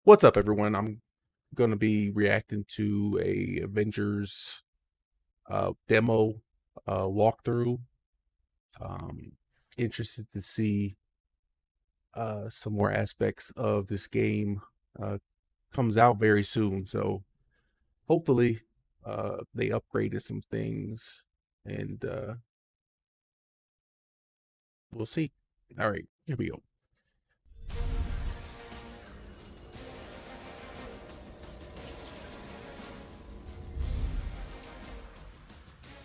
What's up, everyone? I'm going to be reacting to a Avengers demo walkthrough. Um, Interested to see some more aspects of this game. Comes out very soon, so hopefully they upgraded some things, and we'll see. All right, here we go.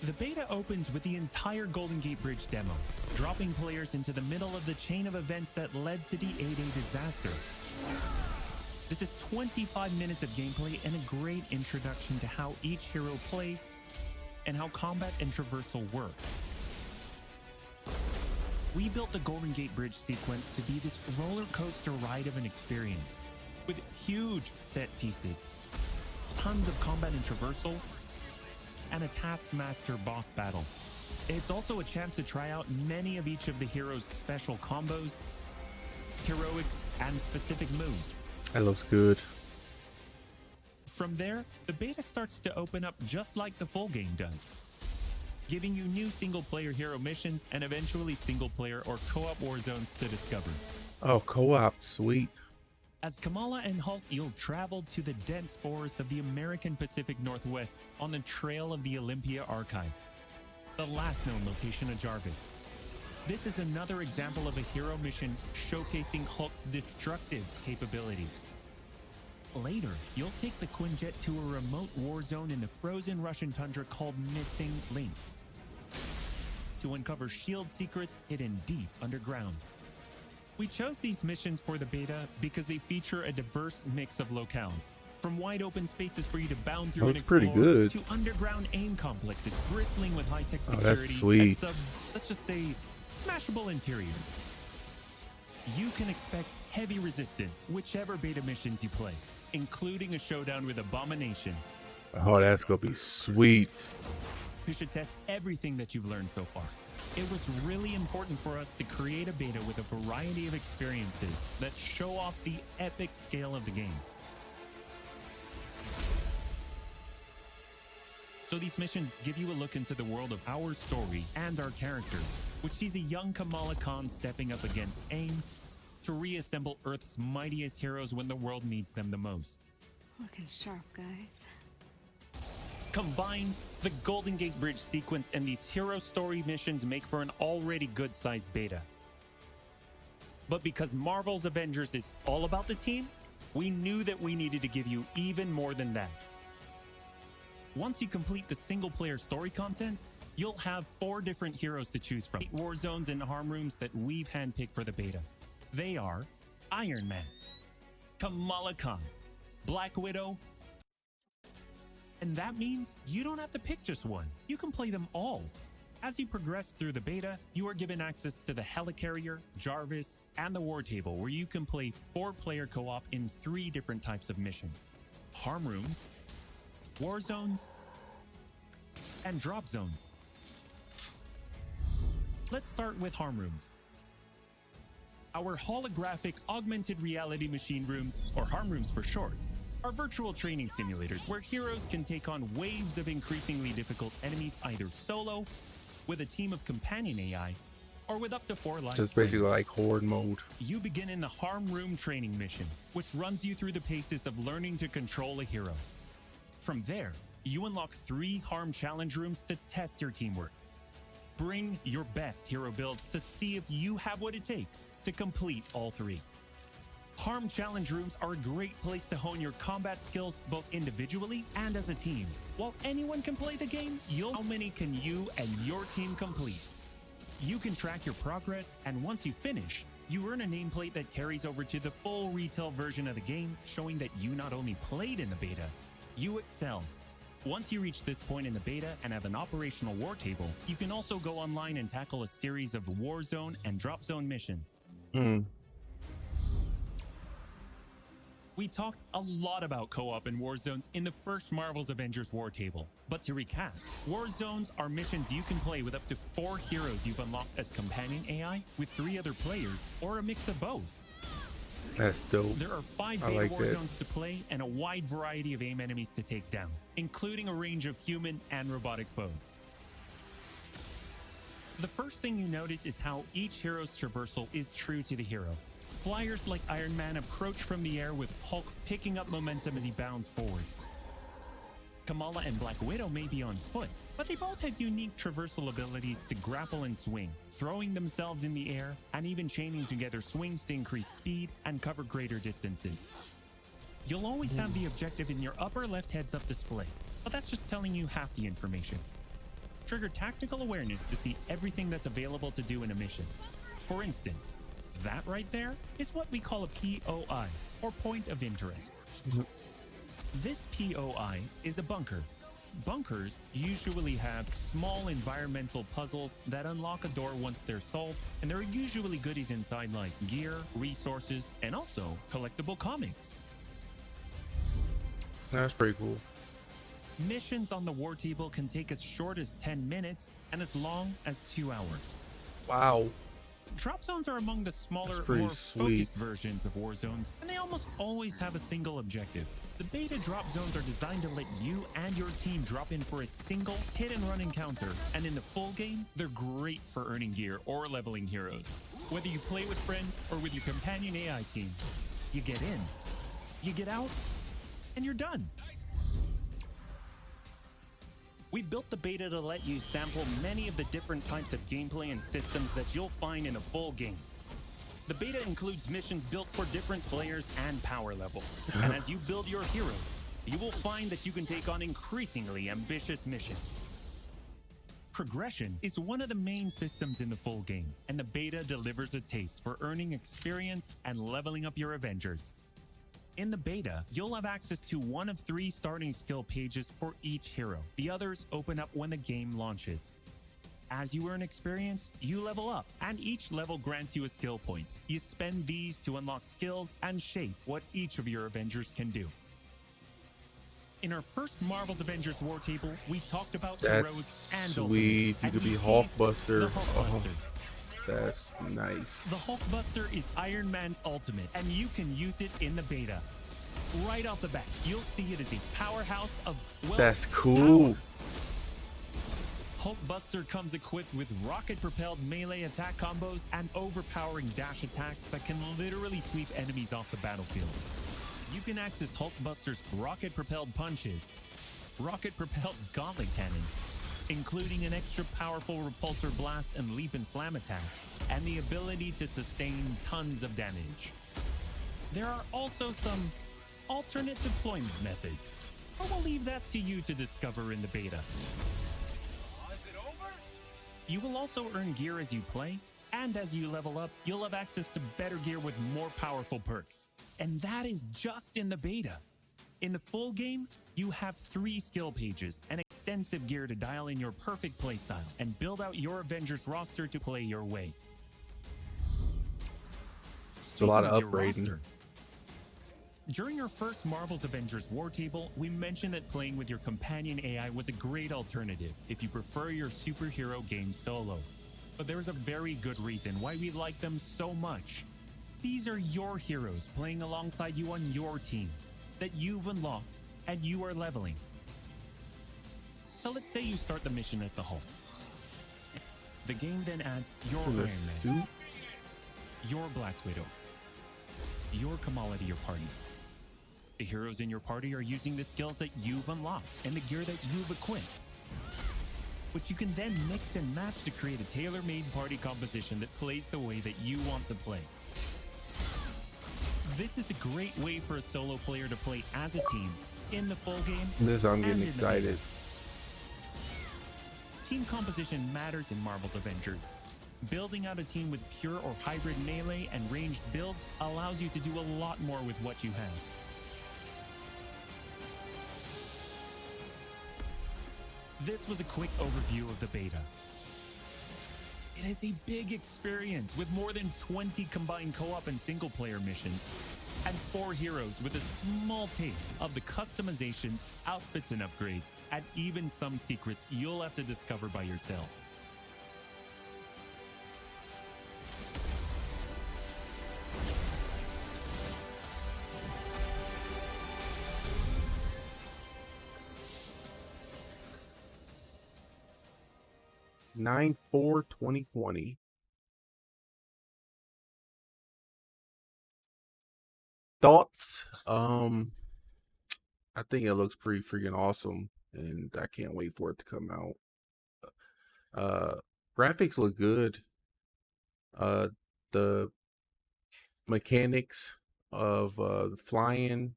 The beta opens with the entire Golden Gate Bridge demo, dropping players into the middle of the chain of events that led to the A-Day disaster. This is 25 minutes of gameplay and a great introduction to how each hero plays and how combat and traversal work. We built the Golden Gate Bridge sequence to be this roller coaster ride of an experience, with huge set pieces, tons of combat and traversal, and a Taskmaster boss battle. It's also a chance to try out many of each of the heroes' special combos, heroics, and specific moves. That looks good. From there, the beta starts to open up just like the full game does, giving you new single-player hero missions and eventually single-player or co-op war zones to discover. Oh, co-op, sweet. As Kamala and Hulk, you'll travel to the dense forests of the American Pacific Northwest on the trail of the Olympia Archive, the last known location of Jarvis. This is another example of a hero mission showcasing Hulk's destructive capabilities. Later, you'll take the Quinjet to a remote war zone in the frozen Russian tundra called Missing Links to uncover shield secrets hidden deep underground. We chose these missions for the beta because they feature a diverse mix of locales, from wide open spaces for you to bound through and explore, pretty good. to underground AIM complexes bristling with high-tech security That's sweet. and some, let's just say, smashable interiors. You can expect heavy resistance whichever beta missions you play, including a showdown with Abomination. Oh, that's gonna be sweet. You should test everything that you've learned so far. It was really important for us to create a beta with a variety of experiences that show off the epic scale of the game. So these missions give you a look into the world of our story and our characters, which sees a young Kamala Khan stepping up against AIM to reassemble Earth's mightiest heroes when the world needs them the most. Looking sharp, guys. Combined, the Golden Gate Bridge sequence and these hero story missions make for an already good-sized beta. But because Marvel's Avengers is all about the team, we knew that we needed to give you even more than that. Once you complete the single-player story content, you'll have 4 different heroes to choose from. 8 war zones and Homerooms that we've handpicked for the beta. They are Iron Man, Kamala Khan, Black Widow, and that means you don't have to pick just one. You can play them all. As you progress through the beta, you are given access to the Helicarrier, Jarvis, and the War Table, where you can play 4-player co-op in 3 different types of missions: Homerooms, War Zones, and Drop Zones. Let's start with Homerooms. Our holographic augmented reality machine rooms, or Homerooms for short, are virtual training simulators where heroes can take on waves of increasingly difficult enemies either solo, with a team of companion AI, or with up to 4 live So it's basically like horde mode. You begin in the Homeroom training mission, which runs you through the paces of learning to control a hero. From there, you unlock 3 Harm Challenge rooms to test your teamwork. Bring your best hero builds to see if you have what it takes to complete all 3. Harm Challenge rooms are a great place to hone your combat skills both individually and as a team. While anyone can play the game, how many can you and your team complete? You can track your progress, and once you finish, you earn a nameplate that carries over to the full retail version of the game, showing that you not only played in the beta, you excelled. Once you reach this point in the beta and have an operational war table, you can also go online and tackle a series of war zone and drop zone missions. We talked a lot about co-op and war zones in the first Marvel's Avengers war table. But to recap, war zones are missions you can play with up to 4 heroes you've unlocked as companion AI with 3 other players, or a mix of both. That's dope. There are 5 I beta like war that. zones to play and a wide variety of aim enemies to take down, including a range of human and robotic foes. The first thing you notice is how each hero's traversal is true to the hero. Flyers like Iron Man approach from the air, with Hulk picking up momentum as he bounds forward. Kamala and Black Widow may be on foot, but they both have unique traversal abilities to grapple and swing, throwing themselves in the air and even chaining together swings to increase speed and cover greater distances. You'll always have the objective in your upper left heads-up display, but that's just telling you half the information. Trigger tactical awareness to see everything that's available to do in a mission. For instance, that right there is what we call a POI, or point of interest. This POI is a bunker. Bunkers usually have small environmental puzzles that unlock a door once they're solved, and there are usually goodies inside like gear, resources, and also collectible comics. That's pretty cool. Missions on the war table can take as short as 10 minutes and as long as 2 hours. Wow. Drop zones are among the smaller, That's pretty more sweet. focused versions of war zones, and they almost always have a single objective. The beta drop zones are designed to let you and your team drop in for a single hit-and-run encounter, and in the full game, they're great for earning gear or leveling heroes. Whether you play with friends or with your companion AI team, you get in, you get out, and you're done. We built the beta to let you sample many of the different types of gameplay and systems that you'll find in a full game. The beta includes missions built for different players and power levels. And as you build your heroes, you will find that you can take on increasingly ambitious missions. Progression is one of the main systems in the full game, and the beta delivers a taste for earning experience and leveling up your Avengers. In the beta, you'll have access to one of 3 starting skill pages for each hero. The others open up when the game launches. As you earn experience, you level up, and each level grants you a skill point. You spend these to unlock skills and shape what each of your Avengers can do. In our first Marvel's Avengers War Table, we talked about heroes That's and sweet. ultimates, You and could be we Hulkbuster. teased the Hulkbuster. That's nice. The Hulkbuster is Iron Man's ultimate, and you can use it in the beta. Right off the bat, you'll see it as a powerhouse of, well, That's cool. power. Hulkbuster comes equipped with rocket-propelled melee attack combos and overpowering dash attacks that can literally sweep enemies off the battlefield. You can access Hulkbuster's rocket-propelled punches, rocket-propelled gauntlet cannon, including an extra powerful repulsor blast and leap and slam attack, and the ability to sustain tons of damage. There are also some alternate deployment methods, but we'll leave that to you to discover in the beta. Is it over? You will also earn gear as you play, and as you level up, you'll have access to better gear with more powerful perks. And that is just in the beta. In the full game, you have 3 skill pages and extensive gear to dial in your perfect playstyle and build out your Avengers roster to play your way. It's a lot of Speaking your upgrading. roster, during our first Marvel's Avengers War Table, we mentioned that playing with your companion AI was a great alternative if you prefer your superhero game solo. But there is a very good reason why we like them so much. These are your heroes playing alongside you on your team that you've unlocked and you are leveling. So let's say you start the mission as the Hulk. The game then adds your Iron The Man, suit. your Black Widow, your Kamala to your party. The heroes in your party are using the skills that you've unlocked and the gear that you've equipped. Which you can then mix and match to create a tailor-made party composition that plays the way that you want to play. This is a great way for a solo player to play as a team in the full game. This I'm and getting in the excited. beta. Team composition matters in Marvel's Avengers. Building out a team with pure or hybrid melee and ranged builds allows you to do a lot more with what you have. This was a quick overview of the beta. It is a big experience with more than 20 combined co-op and single-player missions, and 4 heroes with a small taste of the customizations, outfits and upgrades, and even some secrets you'll have to discover by yourself. 9/4/2020. Thoughts? I think it looks pretty freaking awesome, and I can't wait for it to come out. Uh, Graphics look good. Uh, the mechanics of flying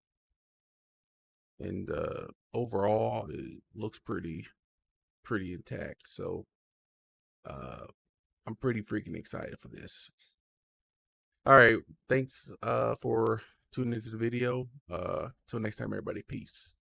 and overall it looks pretty intact. So uh, I'm pretty freaking excited for this. All right, thanks for tuning into the video. Till next time, everybody. Peace.